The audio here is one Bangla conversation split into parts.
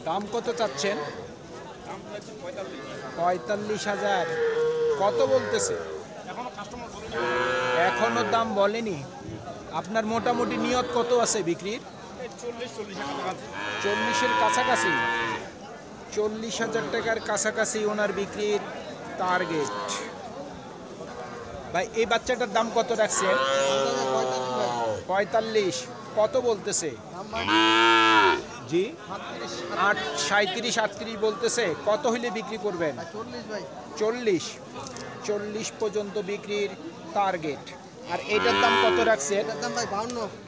দাম কত চাচ্ছেন? ৪৫,০০০। কত বলতেছে? এখনো দাম বলেনি। আপনার মোটামুটি নিয়ত কত আছে বিক্রির? ৪০-এর কাছাকাছি। ৪০,০০০ টাকার কাছাকাছি ওনার বিক্রির টার্গেট। ভাই এই বাচ্চাটার দাম কত রাখছেন? ৪৫। কত বলতেছে? জি ৩৭-৩৮ বলতেছে। কত হইলে বিক্রি করবেন? ৪০ পর্যন্ত বিক্রির টার্গেট। আর এটার দাম কত রাখছেন?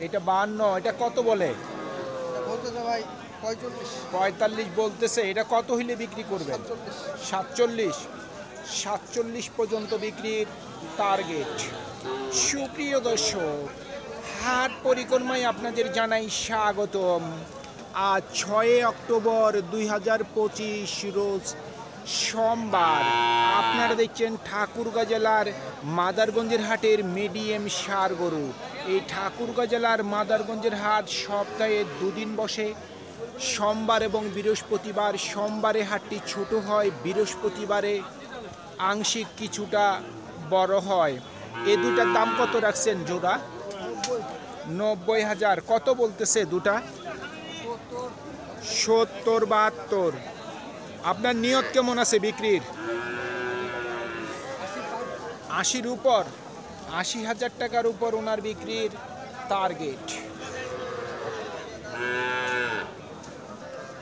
এটা ৫২। এটা কত বলে? ৪৫ বলতেছে। এটা কত হইলে বিক্রি করবেন? ৪৭ পর্যন্ত বিক্রির টার্গেট। সুপ্রিয় দর্শক, হাট পরিক্রমায় আপনাদের জানাই স্বাগতম। আজ ৬ অক্টোবর ২০২৫ রোজ সোমবার। আপনারা দেখছেন ঠাকুরগাঁ জেলার মাদারগঞ্জের হাটের মিডিয়াম ষাঁড় গরু। এই ঠাকুরগাঁ জেলার মাদারগঞ্জের হাট সপ্তাহে দুদিন বসে, সোমবার এবং বৃহস্পতিবার। সোমবারে হাটটি ছোট হয়, বৃহস্পতিবারে আংশিক কিছুটা বড় হয়। এই দুটার দাম কত রাখছেন জোড়া? ৯০,০০০। কত বলতেছে দুটা? ৭০-৭২। আপনার নিয়ত কেমন আছে বিক্রির? ৮০-র উপর। ৮০,০০০ টাকার উপর ওনার বিক্রির টার্গেট।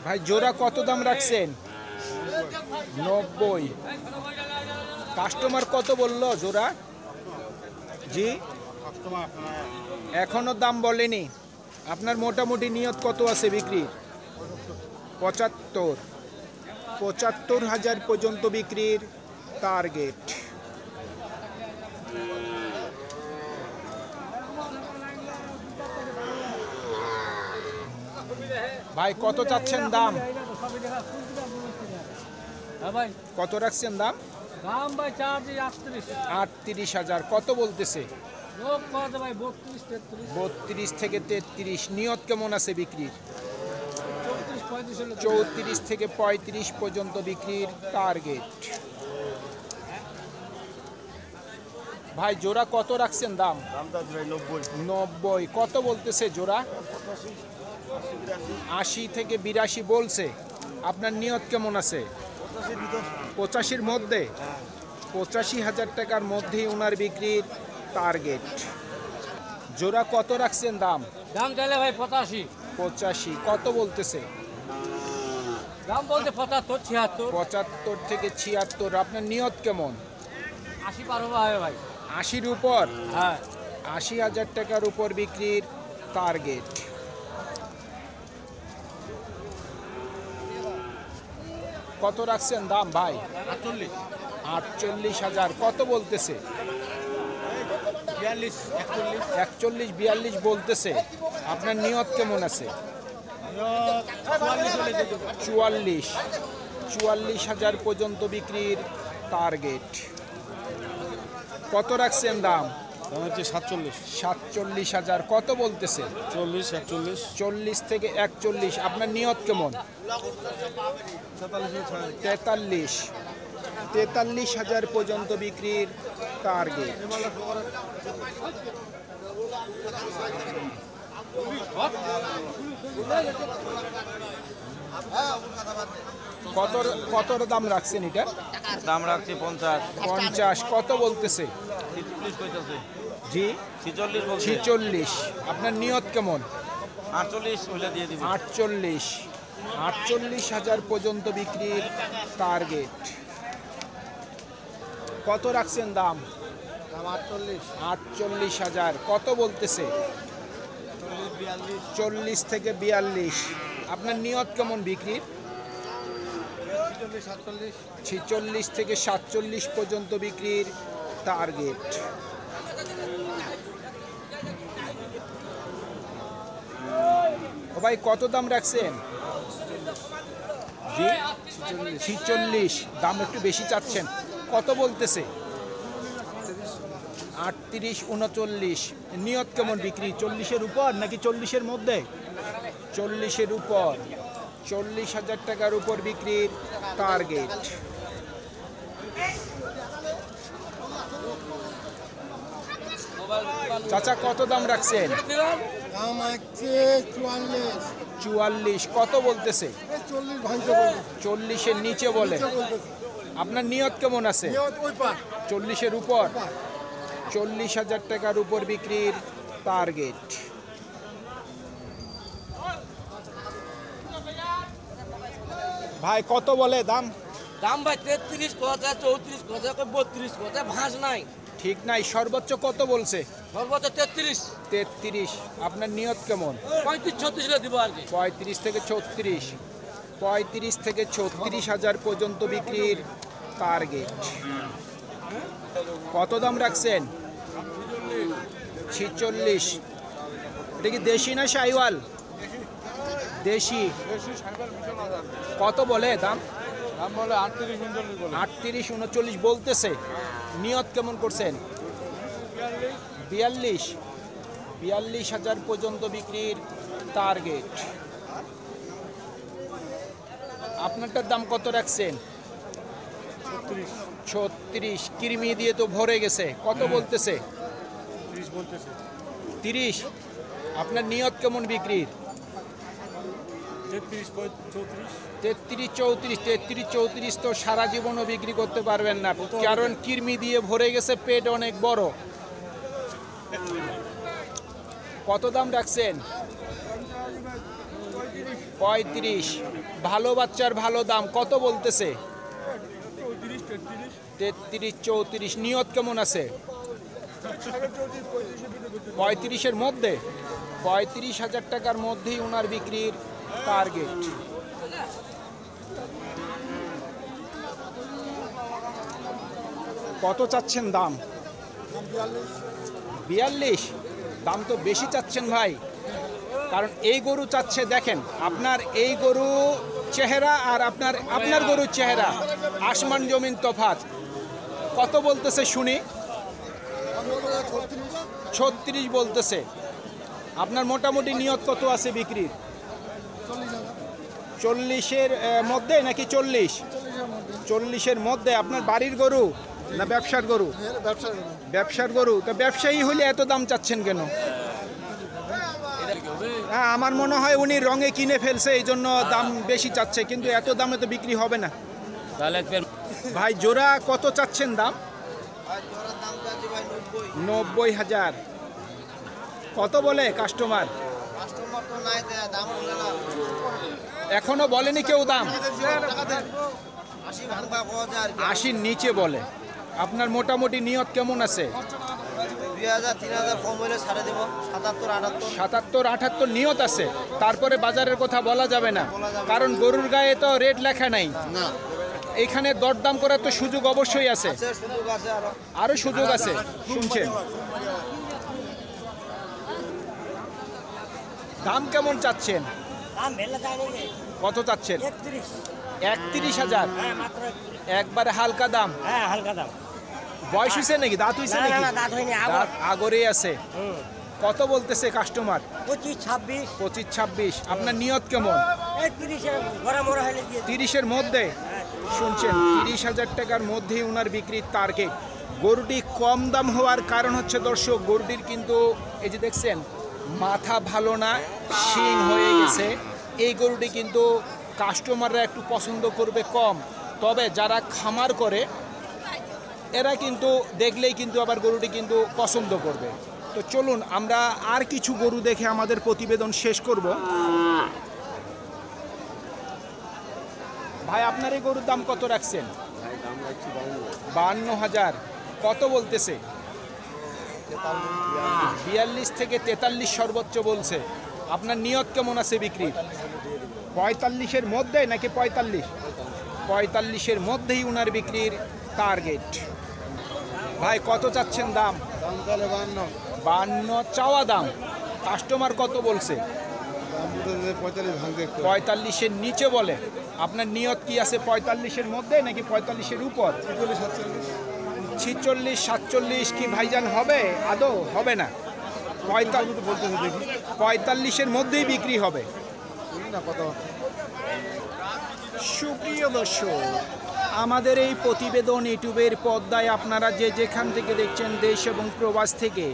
ভাই জোড়া কত দাম রাখছেন? ৯০। কাস্টমার কত বললো জোড়া? জি এখনো দাম বলেনি। আপনার মোটামুটি নিয়ত কত আছে বিক্রির? ৭৫,০০০ পর্যন্ত বিক্রির টার্গেট। ভাই কত চাচ্ছেন দাম? কত রাখছেন দাম? ৩৮,০০০। কত বলতেছে? ৩২ থেকে ৩৩। নিয়ত কেমন আছে বিক্রির? ৩৪ থেকে ৩৫ পর্যন্ত বিক্রির টার্গেট। ভাই জোড়া কত রাখছেন দাম? ৯০। কত বলতেছে জোড়া? ৮০ থেকে ৮২ বলছে। আপনার নিয়ত কেমন আছে? ৮৫-র মধ্যে। ৮৫,০০০ টাকার মধ্যেই ওনার বিক্রির টার্গেট। জোড়া কত রাখছেন দাম? দাম চাইলে ভাই ৮৫। ৮৫। কত বলতেছে? দাম বলতে ৭৫, ৭৬। ৭৫ থেকে ৭৬। আপনার নিয়ত কেমন? ৮০ পার হবে ভাই। ৮০-র উপর। হ্যাঁ ৮০,০০০ টাকার উপর বিক্রির টার্গেট। কত রাখছেন দাম ভাই? ৪৮,০০০। কত বলতেছে? ৪১-৪২ বলতেছে। আপনার নিয়ত কেমন আছে? ৪৪,০০০ পর্যন্ত বিক্রির টার্গেট। কত রাখছেন দাম? ৪৭,০০০। কত বলতেছে? ৪০ থেকে ৪১। আপনার নিয়ত কেমন? ৪৩,০০০ পর্যন্ত বিক্রির টার্গেট। কত দাম রাখছেন এটা? দাম রাখছি ৫০। কত বলতেছে? ৪০ জি ৪৬। আপনার নিয়ত কেমন? ৪৮ হইলে দিয়ে দিব। ৪৮,০০০ পর্যন্ত বিক্রির টার্গেট। কত রাখছেন দাম? ৪৮,০০০। কত বলতেছে? ৪০ থেকে ৪২। আপনার নিয়ত কেমন বিক্রির? ৪৬ থেকে ৪৭ পর্যন্ত বিক্রির টার্গেট। ও ভাই কত দাম রাখছেন? জি ৪৬। দাম একটু বেশি চাচ্ছেন। কত বলতেছে? ৩৮-৩৯। নিয়ত কেমন বিক্রি? ৪০-এর উপর নাকি ৪০-এর মধ্যে? ৪০-এর উপর। 40,000 টাকার উপর বিক্রির টার্গেট। চাচা কত দাম রাখছেন? দাম আছে 44। 44। কত বলতেছে? 40 ভাঙতে বলছে। 40-এর নিচে বলে। আপনার নিয়ত কেমন আছে? ওই পার 40-এর উপর। 40,000 টাকার উপর বিক্রির টার্গেট। ভাই কত বলে দাম? দাম ভাই 33 কথা, 34 কথা, 32 কথা, ভাঁজ নাই। ঠিক নাই, সর্বোচ্চ কত বলছে? সর্বোচ্চ 33। 33। আপনার নিয়ত কেমন? 35-36 দিব আর কি। 35 থেকে 36। 35 থেকে 36,000 পর্যন্ত বিক্রির টার্গেট। কত দাম রাখছেন? 46। এটা কি দেশি না শাইওয়াল? দেশি। কত বলে দাম? দাম বলে 38 39 বলে। 38 39 বলতেছে। নিয়ত কেমন করছেন? 42। 42,000 পর্যন্ত বিক্রির টার্গেট। আপনারটার দাম কত রাখছেন? 36। কিরমি দিয়ে তো ভরে গেছে। কত বলতেছে? 30 বলতেছে। 30। আপনার নিয়ত কেমন বিক্রির? 33 34। 33 34। 33 34 তো সারা জীবনও বিক্রি করতে পারবেন না, কারণ কিরমি দিয়ে ভরে গেছে, পেট অনেক বড়। কত দাম রাখছেন? 35। ভালো বাচ্চার ভালো দাম। কত বলতেছে? 33 34। নিয়ত কেমন আছে? 35-এর মধ্যে। 35,000 টাকার মধ্যেই ওনার বিক্রির টার্গেট। কত চাচ্ছেন দাম? 42। দাম তো বেশি চাচ্ছেন ভাই, কারণ এই গরু চাচ্ছে, দেখেন আপনার এই গরু চেহারা আর আপনার গরুর চেহারা আসমান জমিন তফাৎ। কত বলতেছে শুনি? 36 বলতেছে। আপনার মোটামুটি নিয়ত কত আছে বিক্রির? 40-এর মধ্যে নাকি 40? 40-এর মধ্যে। আপনার বাড়ির গরু না ব্যবসার গরু? ব্যবসার গরু। তো ব্যবসায়ী হলে এত দাম চাচ্ছেন কেন? হ্যাঁ, আমার মনে হয় উনি রঙে কিনে ফেলছে, এই জন্য দাম বেশি চাচ্ছে, কিন্তু এত দামে তো বিক্রি হবে না। ভাই জোড়া কত চাচ্ছেন দাম? 90,000। কত বলে কাস্টমার? এখনো বলেনি কেউ দাম? 80-র নিচে বলে। আপনার মোটামুটি নিয়ত কেমন আছে? 2000 3000 কম হলে ছাড়ে দেব। 77 78। 77 নিয়ত আছে। তারপরে বাজারের কথা বলা যাবে না, কারণ গরুর গায়ে তো রেট লেখা নাই। এখানে দরদাম করার তো সুযোগ অবশ্যই আছে। সুযোগ আছে আরো সুযোগ আছে। শুনছেন? দাম কেমন চাচ্ছেন? দাম ভেলে যায় নাকি? কত চাচ্ছেন? 31। 31,000। হ্যাঁ মাত্র। একবারে হালকা দাম। হ্যাঁ হালকা দাম। বয়স হয়েছে নাকি? দাঁত হয়েছে নাকি? দাঁত হয়নি, দাঁত আগরেই আছে। কত বলতেছে কাস্টমার? 25 26। 25 26। আপনার নিয়ত কেমন? 30 ঘোরা মোড়া হলে দিয়ে 30-এর মধ্যে। শুনছেন, 30,000 টাকার মধ্যেই ওনার বিক্রির টার্গেট। গরুটি কম দাম হওয়ার কারণ হচ্ছে দর্শক, গরুটির কিন্তু এই যে দেখছেন মাথা ভালো না, শিং হয়ে গেছে। এই গরুটি কিন্তু কাস্টমাররা একটু পছন্দ করবে কম, তবে যারা খামার করে এরা কিন্তু দেখলেই কিন্তু আবার গরুটি কিন্তু পছন্দ করবে। তো চলুন আমরা আর কিছু গরু দেখে আমাদের প্রতিবেদন শেষ করব। ভাই আপনার এই গরুর দাম কত রাখছেন? 52,000। কত বলতেছে? 42 থেকে 43 সর্বোচ্চ বলছে। আপনার নিয়ত কেমন আছে বিক্রি? 45-এর মধ্যে নাকি 45? 45-এর মধ্যেই ওনার বিক্রির টার্গেট। ভাই কত চাচ্ছেন দাম? 52 চাওয়া দাম। কাস্টমার কত বলছে? 45-এর নিচে বলে। আপনার নিয়ত কি আছে? 45-এর মধ্যে নাকি 45-এর উপর? 46 47 কি ভাইজান হবে? আদৌ হবে না। 45-এর মধ্যেই বিক্রি হবে। প্রিয় দর্শক, আমাদের এই প্রতিবেদন ইউটিউবের পর্দায় আপনারা যে যেখান থেকে দেখছেন দেশ এবং প্রবাস থেকে,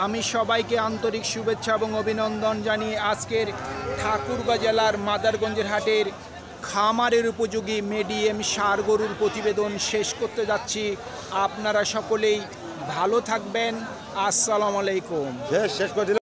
আমি সবাইকে আন্তরিক শুভেচ্ছা এবং অভিনন্দন জানিয়ে আজকের ঠাকুরগাঁ জেলার মাদারগঞ্জের হাটের খামারের উপযোগী মিডিয়াম ষাঁড় গরুর প্রতিবেদন শেষ করতে যাচ্ছি। আপনারা সকলেই ভালো থাকবেন। আসসালামু আলাইকুম। শেষ করে দিলাম।